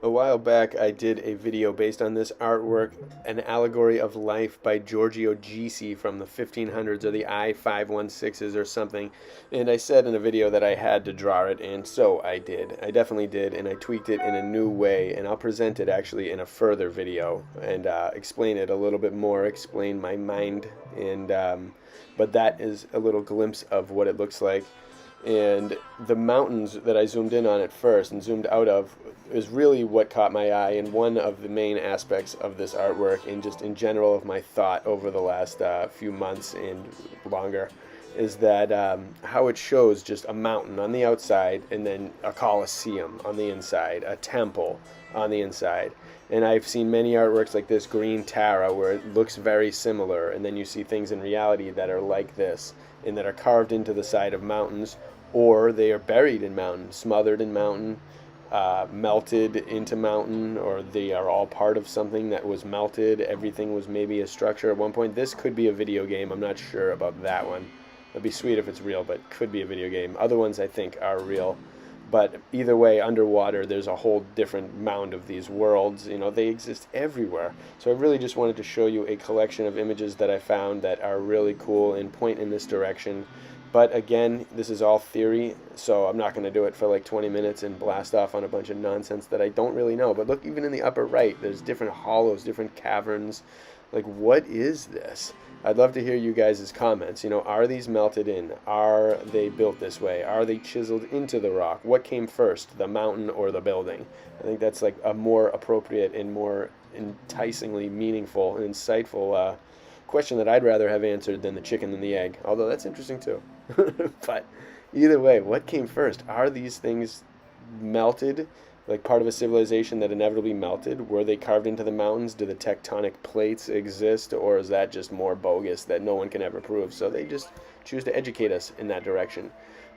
A while back, I did a video based on this artwork, An Allegory of Life by Giorgio Gisi from the 1500s or the I-516s or something. And I said in a video that I had to draw it, and so I did. I definitely did, and I tweaked it in a new way, and I'll present it actually in a further video and explain it a little bit more, explain my mind, and but that is a little glimpse of what it looks like. And the mountains that I zoomed in on at first and zoomed out of is really what caught my eye, and one of the main aspects of this artwork and just in general of my thought over the last few months and longer is that how it shows just a mountain on the outside and then a coliseum on the inside, a temple on the inside. And I've seen many artworks like this Green Tara where it looks very similar, and then you see things in reality that are like this and that are carved into the side of mountains, or they are buried in mountain, smothered in mountain, melted into mountain, or they are all part of something that was melted. Everything was maybe a structure at one point. This could be a video game. I'm not sure about that one. It'd be sweet if it's real, but could be a video game. Other ones I think are real. But either way, underwater, there's a whole different mound of these worlds. You know, they exist everywhere. So I really just wanted to show you a collection of images that I found that are really cool and point in this direction. But again, this is all theory, so I'm not going to do it for like 20 minutes and blast off on a bunch of nonsense that I don't really know. But look, even in the upper right, there's different hollows, different caverns. Like, what is this? I'd love to hear you guys' comments. You know, are these melted in? Are they built this way? Are they chiseled into the rock? What came first, the mountain or the building? I think that's like a more appropriate and more enticingly meaningful and insightful question that I'd rather have answered than the chicken and the egg, although that's interesting too. But either way, what came first? Are these things melted, like part of a civilization that inevitably melted? Were they carved into the mountains? Do the tectonic plates exist, or is that just more bogus that no one can ever prove? So they just choose to educate us in that direction.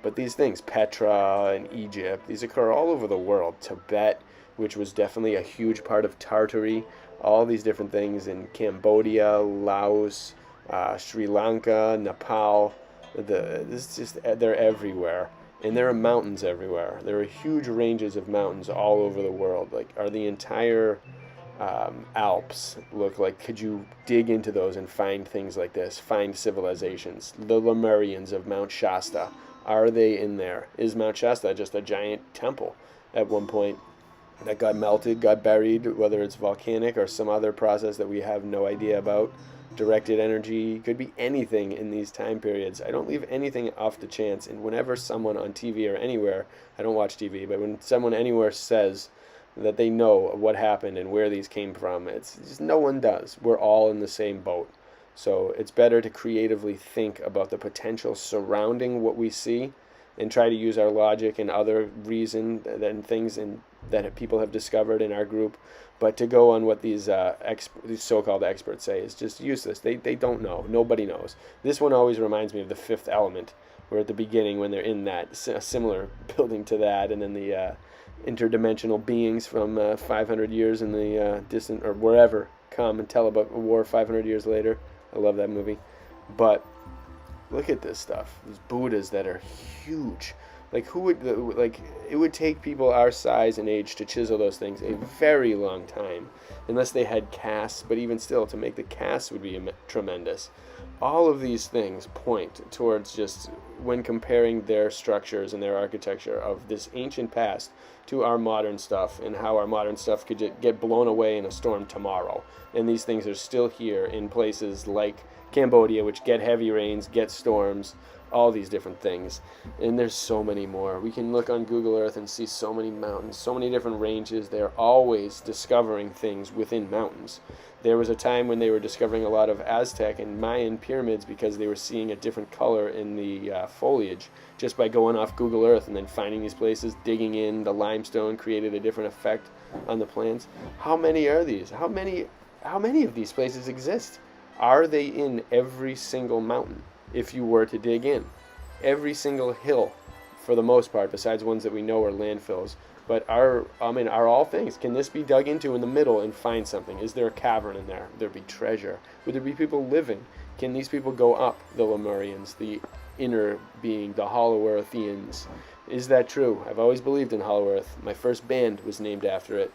But these things, Petra and Egypt, these occur all over the world. Tibet, which was definitely a huge part of Tartary, all these different things in Cambodia, Laos, Sri Lanka, Nepal. They're everywhere, and there are mountains everywhere. There are huge ranges of mountains all over the world. Like, are the entire Alps look like? Could you dig into those and find things like this? Find civilizations. The Lemurians of Mount Shasta, are they in there? Is Mount Shasta just a giant temple at one point that got melted, got buried, whether it's volcanic or some other process that we have no idea about? Directed energy, could be anything in these time periods. I don't leave anything off the chance, and whenever someone on TV or anywhere, I don't watch TV, but when someone anywhere says that they know what happened and where these came from, it's just no one does. We're all in the same boat. So it's better to creatively think about the potential surrounding what we see and try to use our logic and other reason and things that people have discovered in our group. But to go on what these so-called experts say is just useless. They don't know. Nobody knows. This one always reminds me of The Fifth Element, where at the beginning when they're in that, a similar building to that, and then the interdimensional beings from 500 years in the distant, or wherever, come and tell about a war 500 years later. I love that movie. But look at this stuff. These Buddhas that are huge. Like, who would, like, it would take people our size and age to chisel those things a very long time, unless they had casts, but even still, to make the casts would be tremendous. All of these things point towards just, when comparing their structures and their architecture of this ancient past to our modern stuff, and how our modern stuff could get blown away in a storm tomorrow. And these things are still here in places like Cambodia, which get heavy rains, get storms, all these different things. And there's so many more. We can look on Google Earth and see so many mountains, so many different ranges. They're always discovering things within mountains. There was a time when they were discovering a lot of Aztec and Mayan pyramids because they were seeing a different color in the foliage just by going off Google Earth and then finding these places, digging in. The limestone created a different effect on the plants. How many are these? How many of these places exist? Are they in every single mountain? If you were to dig in, every single hill, for the most part, besides ones that we know are landfills, but are all things? Can this be dug into in the middle and find something? Is there a cavern in there? Would there be treasure? Would there be people living? Can these people go up, the Lemurians, the inner being, the Hollow Earthians? Is that true? I've always believed in Hollow Earth. My first band was named after it.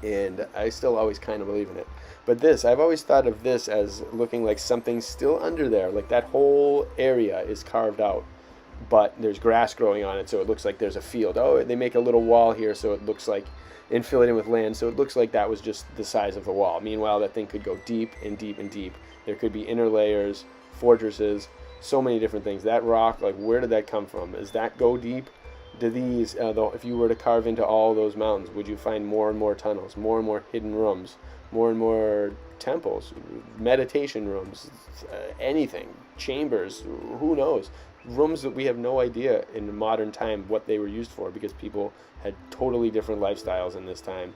and I still always kind of believe in it. But this, I've always thought of this as looking like something still under there, like that whole area is carved out, but there's grass growing on it, so it looks like there's a field. Oh, they make a little wall here, so it looks like, and fill it in with land, so it looks like that was just the size of the wall. Meanwhile, that thing could go deep and deep and deep. There could be inner layers, fortresses, so many different things. That rock, like, where did that come from? Does that go deep? Do these, though, if you were to carve into all those mountains, would you find more and more tunnels, more and more hidden rooms, more and more temples, meditation rooms, anything, chambers, who knows? Rooms that we have no idea in modern time what they were used for, because people had totally different lifestyles in this time.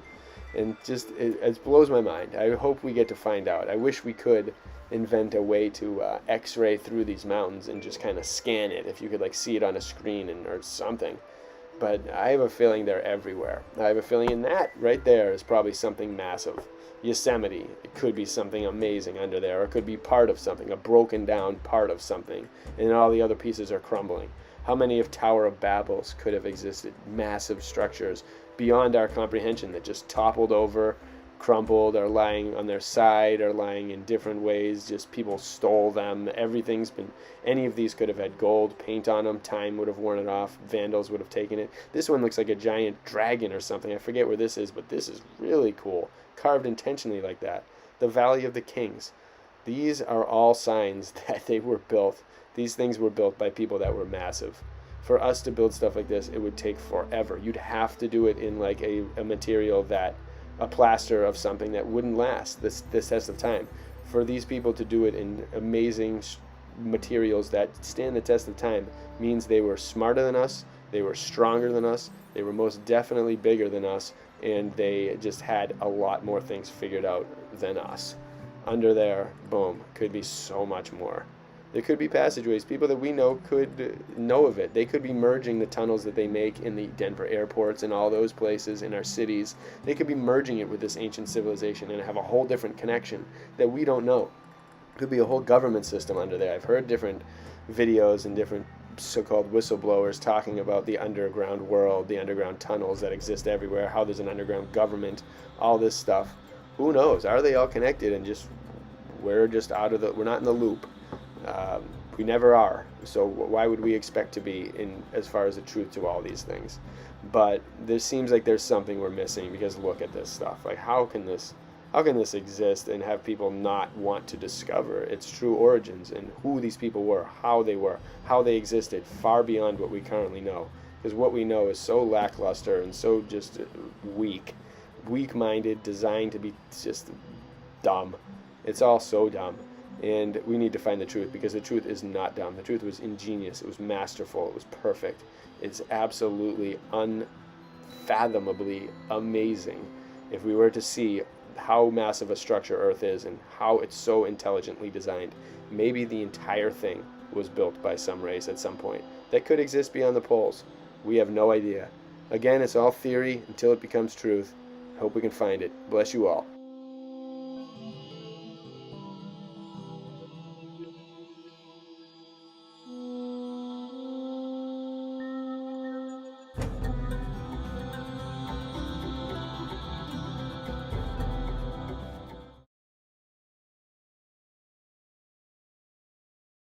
And just, it blows my mind. I hope we get to find out. I wish we could invent a way to x-ray through these mountains and just kind of scan it, if you could like see it on a screen or something. But I have a feeling they're everywhere. I have a feeling in that right there is probably something massive. Yosemite, it could be something amazing under there, or it could be part of something, a broken down part of something, and all the other pieces are crumbling. How many of Tower of Babels could have existed? Massive structures beyond our comprehension that just toppled over, crumpled, or lying on their side, or lying in different ways. Just people stole them. Everything's been, any of these could have had gold paint on them. Time would have worn it off. Vandals would have taken it. This one looks like a giant dragon or something. I forget where this is, but this is really cool. Carved intentionally like that. The Valley of the Kings. These are all signs that they were built. These things were built by people that were massive. For us to build stuff like this, it would take forever. You'd have to do it in like a material that, a plaster of something that wouldn't last this test of time. For these people to do it in amazing materials that stand the test of time means they were smarter than us, they were stronger than us, they were most definitely bigger than us, and they just had a lot more things figured out than us. Under there, boom, could be so much more. There could be passageways. People that we know could know of it. They could be merging the tunnels that they make in the Denver airports and all those places in our cities. They could be merging it with this ancient civilization and have a whole different connection that we don't know. Could be a whole government system under there. I've heard different videos and different so-called whistleblowers talking about the underground world, the underground tunnels that exist everywhere, how there's an underground government, all this stuff. Who knows? Are they all connected and just, we're just out of the, we're not in the loop. We never are, so why would we expect to be in as far as the truth to all these things? But there seems like there's something we're missing, because look at this stuff. Like, how can this exist and have people not want to discover its true origins and who these people were, how they existed, far beyond what we currently know? Because what we know is so lackluster and so just weak-minded, designed to be just dumb. It's all so dumb. And we need to find the truth, because the truth is not dumb. The truth was ingenious. It was masterful. It was perfect. It's absolutely unfathomably amazing. If we were to see how massive a structure Earth is and how it's so intelligently designed, maybe the entire thing was built by some race at some point that could exist beyond the poles. We have no idea. Again, it's all theory until it becomes truth. Hope we can find it. Bless you all.